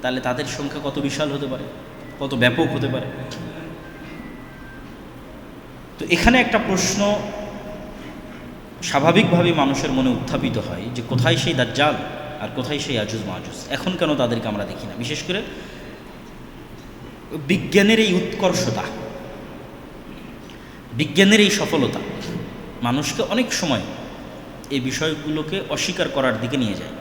Speaker 1: তাহলে তাদের সংখ্যা কত বিশাল হতে পারে, কত ব্যাপক হতে পারে। তো এখানে একটা প্রশ্ন স্বাভাবিকভাবে মানুষের মনে উত্থাপিত হয়, যে কোথায় সেই দাজ্জাল আর কোথায় সেই ইয়াজুজ মাজুজ, এখন কেন তাদেরকে আমরা দেখি না? বিশেষ করে বিজ্ঞানের এই উৎকর্ষতা, বিজ্ঞানের এই সফলতা মানুষকে অনেক সময় এই বিষয়গুলোকে অস্বীকার করার দিকে নিয়ে যায়।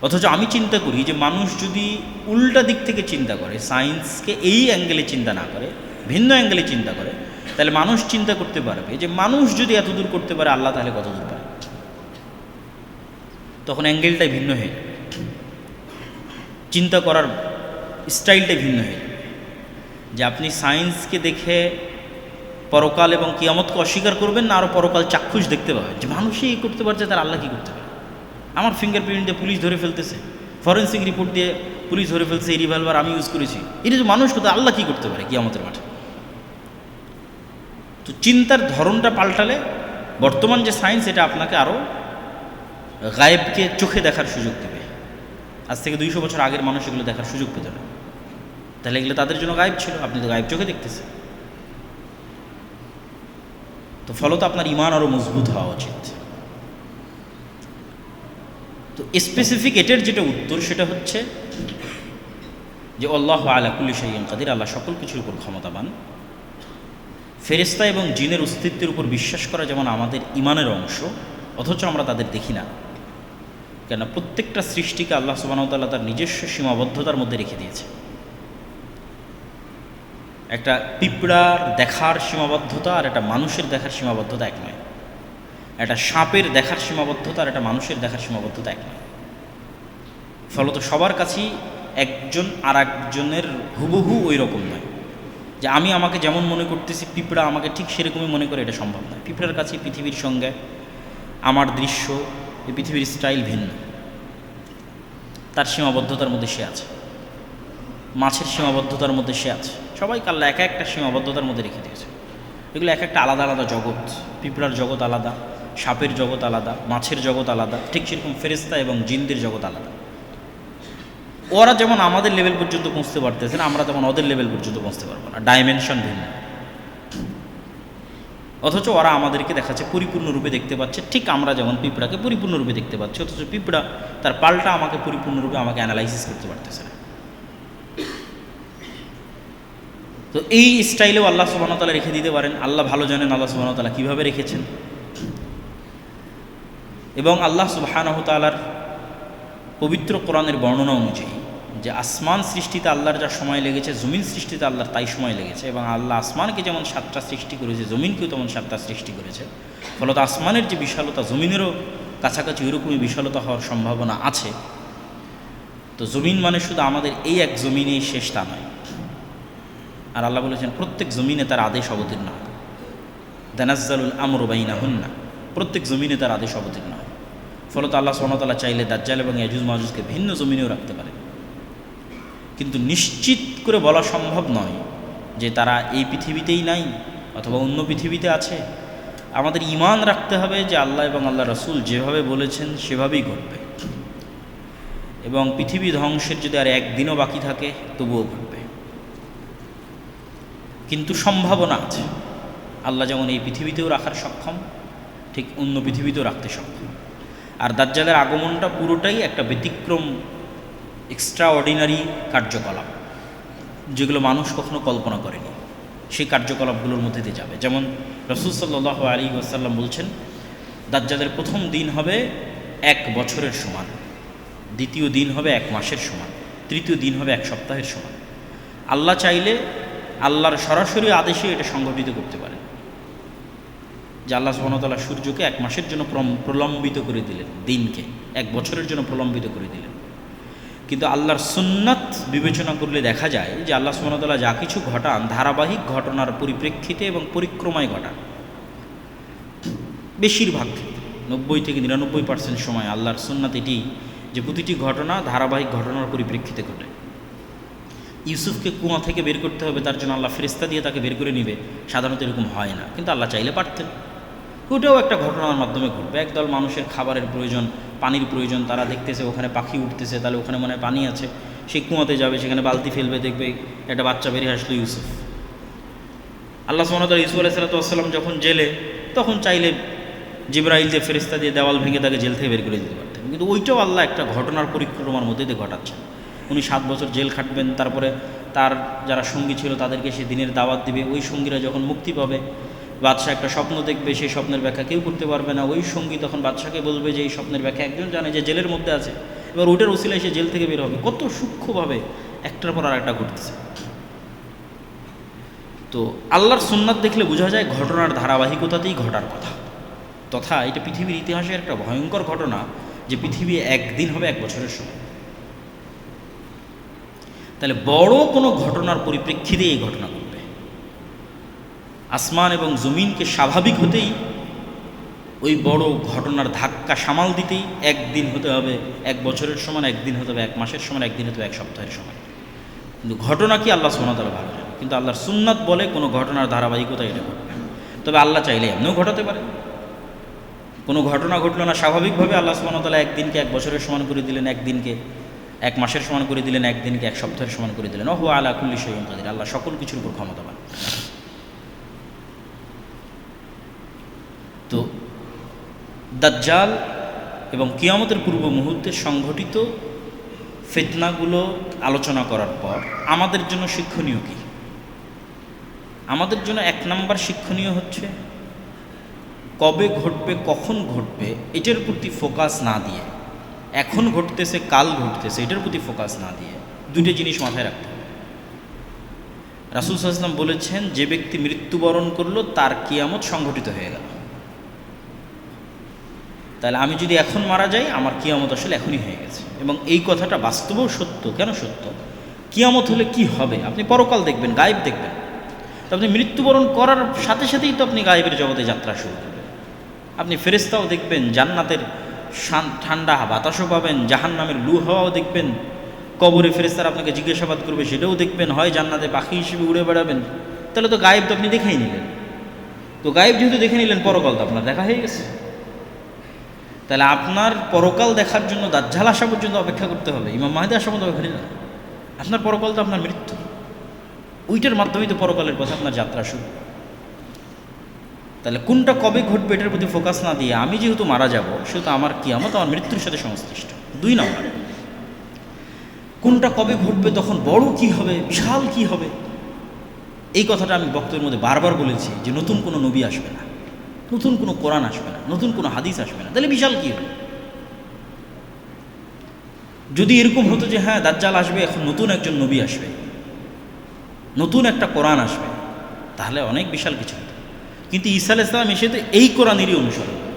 Speaker 1: অথচ আমি চিন্তা করি যে মানুষ যদি উল্টা দিক থেকে চিন্তা করে, সায়েন্সকে এই অ্যাঙ্গেলে চিন্তা না করে, ভিন্ন অ্যাঙ্গেলে চিন্তা করে, তাহলে মানুষ চিন্তা করতে পারবে যে মানুষ যদি এত দূর করতে পারে, আল্লাহ তাহলে কত দূর পারে। তখন অ্যাঙ্গেলটাই ভিন্ন হয়ে যাবে, চিন্তা করার স্টাইলটাই ভিন্ন হয়ে যাবে। যে আপনি সায়েন্সকে দেখে পরকাল এবং কিয়ামতকে অস্বীকার করবেন না, আরও পরকাল চাক্ষুষ দেখতে পাবেন, যে মানুষই এই করতে পারছে, তার আল্লাহ কী করতে পারে। আমার ফিঙ্গারপ্রিন্ট দিয়ে পুলিশ ধরে ফেলতেছে, ফরেন্সিক রিপোর্ট দিয়ে পুলিশ ধরে ফেলছে, এই রিভলভার আমি ইউজ করেছি, এটা যে মানুষ করতে, আল্লাহ কী করতে পারে কিয়ামতের মাঠে। তো চিন্তার ধরনটা পাল্টালে বর্তমান যে সায়েন্স এটা আপনাকে আরও গায়েবকে চোখে দেখার সুযোগ দেবে। আজ থেকে 200 বছর আগের মানুষ এগুলো দেখার সুযোগ পেত না, তাহলে এগুলো তাদের জন্য গায়েব ছিল, আপনি তো গায়েব চোখে দেখতেছেন। তো ফলত আপনার ঈমান আরও মজবুত হওয়া উচিত। তো স্পেসিফিক এটার যেটা উত্তর সেটা হচ্ছে যে আল্লাহু আলা কুল্লি শাইইন কাদির, আল্লাহ সকল কিছুর উপর ক্ষমতাবান। ফেরেশতা এবং জিনের অস্তিত্বের উপর বিশ্বাস করা যেমন আমাদের ঈমানের অংশ, অথচ আমরা তাদের দেখি না, কেন প্রত্যেকটা সৃষ্টিকে আল্লাহ সুবহানাহু ওয়া তাআলা তার নিজস্ব সীমাবদ্ধতার মধ্যে রেখে দিয়েছে। একটা পিঁপড়ার দেখার সীমাবদ্ধতা আর একটা মানুষের দেখার সীমাবদ্ধতা এক নয়, একটা সাপের দেখার সীমাবদ্ধতা আর একটা মানুষের দেখার সীমাবদ্ধতা এক নয়। ফলত সবার কাছেই একজন আর একজনের হুবহু ওই রকম নয়, যে আমি আমাকে যেমন মনে করতেছি পিঁপড়া আমাকে ঠিক সেরকমই মনে করে, এটা সম্ভব নয়। পিঁপড়ার কাছে পৃথিবীর সঙ্গে আমার দৃশ্য, এই পৃথিবীর স্টাইল ভিন্ন, তার সীমাবদ্ধতার মধ্যে সে আছে, মাছের সীমাবদ্ধতার মধ্যে সে আছে। সবাইকে আল্লাহ এক একটা সীমাবদ্ধতার মধ্যে রেখে দিয়েছে। এগুলো এক একটা আলাদা আলাদা জগৎ। পিঁপড়ার জগৎ আলাদা, সাপের জগৎ আলাদা, মাছের জগৎ আলাদা, ঠিক সেরকম ফেরেশতা এবং জিনদের জগৎ আলাদা। ওরা যেমন আমাদের লেভেল পর্যন্ত পৌঁছতে পারতেছে না, আমরা তেমন ওদের লেভেল পর্যন্ত পৌঁছতে পারবো না, ডাইমেনশন ভিন্ন। অথচ ওরা আমাদেরকে দেখাচ্ছে পরিপূর্ণরূপে দেখতে পাচ্ছে, ঠিক আমরা যেমন পিঁপড়াকে পরিপূর্ণরূপে দেখতে পাচ্ছি, অথচ পিঁপড়া তার পাল্টা আমাকে পরিপূর্ণরূপে আমাকে অ্যানালাইসিস করতে পারতেছে না। তো এই স্টাইলেও আল্লাহ সুবহানাহু ওয়া তাআলা রেখে দিতে পারেন। আল্লাহ ভালো জানেন আল্লাহ সুবহানাহু ওয়া তাআলা কীভাবে রেখেছেন। এবং আল্লাহ সুবহানাহু ওয়া তাআলার পবিত্র কোরআনের বর্ণনা অনুযায়ী যে আসমান সৃষ্টিতে আল্লাহর যা সময় লেগেছে, জমিন সৃষ্টিতে আল্লাহর তাই সময় লেগেছে। এবং আল্লাহ আসমানকে যেমন 7টা সৃষ্টি করেছে, জমিনকেও তেমন 7টা সৃষ্টি করেছে। ফলত আসমানের যে বিশালতা, জমিনেরও কাছাকাছি ওইরকমই বিশালতা হওয়ার সম্ভাবনা আছে। তো জমিন মানে শুধু আমাদের এই এক জমিনেই শেষ তা নয়। আর আল্লাহ বলেছেন প্রত্যেক জমিনে তার আদেশ অবতীর্ণ হয়। তানাজ্জালুল আমরু বাইনাহুন্না, প্রত্যেক জমিনে তার আদেশ অবতীর্ণ হয়। ফলত আল্লাহ সুবহানাহু ওয়া তাআলা চাইলে দাজ্জাল এবং ইয়াজুজ মাজুজকে ভিন্ন জমিনেও রাখতে পারে, কিন্তু নিশ্চিত করে বলা সম্ভব নয় যে তারা এই পৃথিবীতেই নাই অথবা অন্য পৃথিবীতে আছে। আমাদের ঈমান রাখতে হবে যে আল্লাহ এবং আল্লাহ রাসূল যেভাবে বলেছেন সেভাবেই ঘটবে, এবং পৃথিবী ধ্বংসের যদি আর একদিনও বাকি থাকে তবুও ঘটবে। কিন্তু সম্ভাবনা আছে। আল্লাহ যেমন এই পৃথিবীতেও রাখার সক্ষম, ঠিক অন্য পৃথিবীতেও রাখতে সক্ষম। আর দাজ্জালের আগমনটা পুরোটাই একটা ব্যতিক্রম, এক্সট্রা অর্ডিনারি কার্যকলাপ, যেগুলো মানুষ কখনো কল্পনা করেনি। সেই কার্যকলাপগুলোর মধ্যে দিয়ে যাবে। যেমন রাসূল সাল্লাল্লাহু আলাইহি ওয়াসাল্লাম বলছেন, দাজ্জালের প্রথম দিন হবে 1 বছরের সমান, দ্বিতীয় দিন হবে 1 মাসের সমান, তৃতীয় দিন হবে 1 সপ্তাহের সমান। আল্লাহ চাইলে আল্লাহর সরাসরি আদেশে এটা সংঘটিত করতে পারেন। যে আল্লাহ সুবহানাহু ওয়া তাআলা সূর্যকে 1 মাসের জন্য প্রলম্বিত করে দিলেন, দিনকে 1 বছরের জন্য প্রলম্বিত করে দিলেন। কিন্তু আল্লাহর সুন্নাত বিবেচনা করলে দেখা যায় যে আল্লাহ সুবহানাহু ওয়া তাআলা যা কিছু ঘটান ধারাবাহিক ঘটনার পরিপ্রেক্ষিতে এবং পরিক্রমায় ঘটান। বেশিরভাগ ক্ষেত্রে 90 থেকে 99% সময় আল্লাহর সুন্নাত এটি যে প্রতিটি ঘটনা ধারাবাহিক ঘটনার পরিপ্রেক্ষিতে ঘটে। ইউসুফকে কুয়া থেকে বের করতে হবে, তার জন্য আল্লাহ ফেরেশতা দিয়ে তাকে বের করে নেবে, সাধারণত এরকম হয় না, কিন্তু আল্লাহ চাইলে পারতেন। ওটাও একটা ঘটনার মাধ্যমে ঘটবে। একদল মানুষের খাবারের প্রয়োজন, পানির প্রয়োজন, তারা দেখতেছে ওখানে পাখি উঠতেছে, তাহলে ওখানে মনে হয় পানি আছে, সেই কুয়াতে যাবে, সেখানে বালতি ফেলবে, দেখবে একটা বাচ্চা বেরিয়ে আসলো ইউসুফ। আল্লাহ সুবহানাহু ওয়া তাআলা ইউসুফ আলাইহিস সালাম যখন জেলে, তখন চাইলে জিবরাইল দিয়ে ফেরেশতা দিয়ে দেওয়াল ভেঙে তাকে জেল থেকে বের করে দিতে পারতেন, কিন্তু ওইটাও আল্লাহ একটা ঘটনার পরিক্রমার মধ্যে দিয়ে ঘটাচ্ছেন। উনি 7 বছর জেল খাটবেন, তারপরে তার যারা সঙ্গী ছিল তাদেরকে সে দিনের দাওয়াত দিবে। ওই সঙ্গীরা যখন মুক্তি পাবে, বাদশাহ একটা স্বপ্ন দেখবে, সেই স্বপ্নের ব্যাখ্যা কেউ করতে পারবে না। ওই সঙ্গী তখন বাদশাকে বলবে যে এই স্বপ্নের ব্যাখ্যা একজন জানে, যে জেলের মধ্যে আছে, এবার ওটার ওসিলায় সে জেল থেকে বের হবে। কত সূক্ষ্মভাবে একটার পর আর একটা ঘটতেছে। তো আল্লাহর সুন্নাত দেখলে বোঝা যায় ঘটনার ধারাবাহিকতাতেই ঘটার কথা। তথা এটা পৃথিবীর ইতিহাসের একটা ভয়ঙ্কর ঘটনা যে পৃথিবী একদিন হবে 1 বছরের সময়। তাহলে বড় কোনো ঘটনার পরিপ্রেক্ষিতে এই ঘটনা ঘটবে। আসমান এবং জমিনকে স্বাভাবিক হতেই ওই বড় ঘটনার ধাক্কা সামাল দিতেই একদিন হতে হবে 1 বছরের সমান, একদিন হতে হবে 1 মাসের সমান, একদিন হতে হবে 1 সপ্তাহের সমান। কিন্তু ঘটনা কি আল্লাহ সুবহানাহু ওয়া তাআলা ভালো জানেন, কিন্তু আল্লাহর সুন্নাত বলে কোনো ঘটনার ধারাবাহিকতা এটা ঘটবে। তবে আল্লাহ চাইলে এমনিও ঘটাতে পারে। কোনো ঘটনা ঘটলো না, স্বাভাবিকভাবে আল্লাহ সুবহানাহু ওয়া তাআলা একদিনকে 1 বছরের সমান করে দিলেন, একদিনকে 1 মাসের সমান করে দিলেন, একদিনকে 1 সপ্তাহের সমান করে দিলেন। ওয়া আলা কুল্লি শাইইন কাদির, আল্লাহ সকল কিছুর উপর ক্ষমতাবান। তো দাজ্জাল এবং কিয়ামতের পূর্ব মুহূর্তে সংঘটিত ফিতনাগুলো আলোচনা করার পর আমাদের জন্য শিক্ষণীয় কি? আমাদের জন্য 1 নম্বর শিক্ষণীয় হচ্ছে কবে ঘটবে, কখন ঘটবে এটার প্রতি ফোকাস না দিয়ে, এখন ঘটতেছে কাল ঘটতেছে এটার প্রতি ফোকাস না দিয়ে 2টি জিনিস মাথায় রাখতে হবে। রাসূল সাল্লাল্লাহু আলাইহি ওয়াসাল্লাম বলেছেন, যে ব্যক্তি মৃত্যুবরণ করলো তার কিয়ামত সংঘটিত হয়ে গেল। তাহলে আমি যদি এখন মারা যাই, আমার কিয়ামত আসলে এখনই হয়ে গেছে। এবং এই কথাটা বাস্তবেও সত্য। কেন সত্য? কিয়ামত হলে কি হবে? আপনি পরকাল দেখবেন, গায়েব দেখবেন। তো আপনি মৃত্যুবরণ করার সাথে সাথেই তো আপনি গায়েবের জগতে যাত্রা শুরু করবেন। আপনি ফেরেশতাও দেখবেন, জান্নাতের ঠান্ডা বাতাসও পাবেন, জাহান্নামের লু হাওয়াও দেখবেন, কবরে ফেরেশতারা আপনাকে জিজ্ঞাসাবাদ করবে সেটাও দেখবেন, হয় জান্নাতে পাখি হিসেবে উড়ে বেড়াবেন। তাহলে তো গায়েব তো আপনি দেখেই নিলেন। তো গায়েব যেহেতু দেখে নিলেন, পরকাল তো আপনার দেখা হয়ে গেছে। তাহলে আপনার পরকাল দেখার জন্য দাজ্জাল আসা পর্যন্ত অপেক্ষা করতে হবে, ইমাম মাহদী আসা পর্যন্ত অপেক্ষা না। আপনার পরকাল তো আপনার মৃত্যু, ওইটার মাধ্যমেই তো পরকালের পথে আপনার যাত্রা শুরু। তাহলে কোনটা কবে ঘটবে এটার প্রতি ফোকাস না দিয়ে, আমি যেহেতু মারা যাব সেহেতু আমার কিয়ামত আমার মৃত্যুর সাথে সংশ্লিষ্ট। 2 নম্বর, কোনটা কবে ঘটবে, তখন বড় কি হবে, বিশাল কি হবে। এই কথাটা আমি বক্তব্যের মধ্যে বারবার বলেছি যে নতুন কোনো নবী আসবে না, নতুন কোনো কোরআন আসবে না, নতুন কোনো হাদিস আসবে না, তাহলে বিশাল কি হবে। যদি এরকম হতো যে হ্যাঁ দাজ্জাল আসবে, এখন নতুন একজন নবী আসবে, নতুন একটা কোরআন আসবে, তাহলে অনেক বিশাল কিছু হতো। কিন্তু ঈসা আলাইহিস সালাম এসে তো এই কোরআনেরই অনুসরণ করে।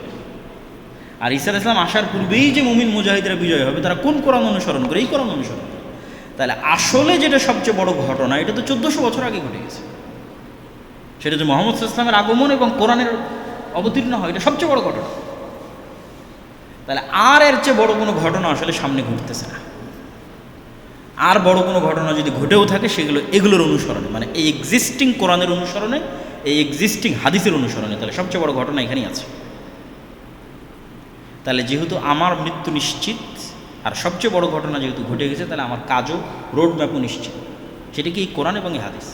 Speaker 1: আর ঈসা আলাইহিস সালাম আসার পূর্বেই যে মুমিন মুজাহিদরা বিজয় হবে, তারা কোন কোরআন অনুসরণ করে? এই কোরআন অনুসরণ করে। তাহলে আসলে যেটা সবচেয়ে বড় ঘটনা, এটা তো 1400 বছর আগে ঘটে গেছে। সেটা যে মুহাম্মদ সাল্লাল্লাহু আলাইহি ওয়াসাল্লামের আগমন এবং কোরআনের অবতীর্ণ হয়, এটা সবচেয়ে বড় ঘটনা। তাহলে আর এর চেয়ে বড় কোনো ঘটনা আসলে সামনে ঘটতেছে না। আর বড় কোনো ঘটনা যদি ঘটেও থাকে, এগুলোর অনুসরণে, মানে এই এক্সিস্টিং কোরআনের অনুসরণে, এই এক্সিস্টিং হাদিসের অনুসরণে, তাহলে সবচেয়ে বড় ঘটনা এখানেই আছে। তাহলে যেহেতু আমার মৃত্যু নিশ্চিত আর সবচেয়ে বড় ঘটনা যেহেতু ঘটে গেছে, তাহলে আমার কাজও রোড ম্যাপও নিশ্চিত। সেটা কি এই কোরআন এবং এই হাদিস।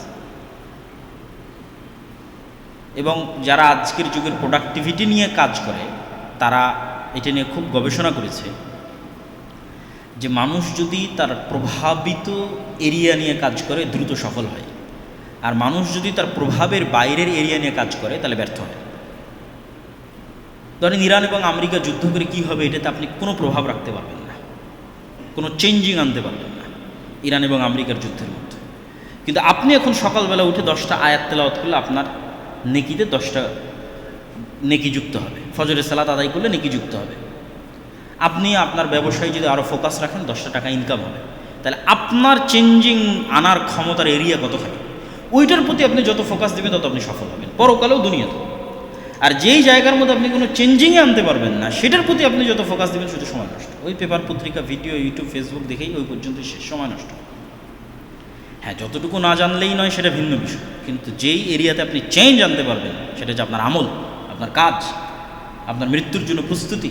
Speaker 1: এবং যারা আজকের যুগের প্রোডাক্টিভিটি নিয়ে কাজ করে, তারা এটা নিয়ে খুব গবেষণা করেছে যে মানুষ যদি তার প্রভাবিত এরিয়া নিয়ে কাজ করে দ্রুত সফল হয়, আর মানুষ যদি তার প্রভাবের বাইরের এরিয়া নিয়ে কাজ করে তাহলে ব্যর্থ হয়। ধরেন ইরান এবং আমেরিকা যুদ্ধ করে কী হবে, এটাতে আপনি কোনো প্রভাব রাখতে পারবেন না, কোনো চেঞ্জিং আনতে পারবেন না ইরান এবং আমেরিকার যুদ্ধের মধ্যে। কিন্তু আপনি এখন সকালবেলা উঠে 10টা আয়াত তেলাওয়াত করলে আপনার নেকিতে 10টা নেকি যুক্ত হবে, ফজরের সালাত আদায় করলে নেকি যুক্ত হবে। আপনি আপনার ব্যবসায় যদি আরও ফোকাস রাখেন, 10টা টাকা ইনকাম হবে। তাহলে আপনার চেঞ্জিং আনার ক্ষমতার এরিয়া কতখানি, ওইটার প্রতি আপনি যত ফোকাস দেবেন তত আপনি সফল হবেন, পরকালেও দুনিয়াতে। আর যেই জায়গার মধ্যে আপনি কোনো চেঞ্জিংই আনতে পারবেন না, সেটার প্রতি আপনি যত ফোকাস দেবেন শুধু সময় নষ্ট। ওই পেপার, পত্রিকা, ভিডিও, ইউটিউব, ফেসবুক দেখেই ওই পর্যন্ত শেষ, সময় নষ্ট। হ্যাঁ, যতটুকু না জানলেই নয়, সেটা ভিন্ন বিষয়। কিন্তু যেই এরিয়াতে আপনি চেঞ্জ আনতে পারবেন, সেটা হচ্ছে আপনার আমল, আপনার কাজ, আপনার মৃত্যুর জন্য প্রস্তুতি।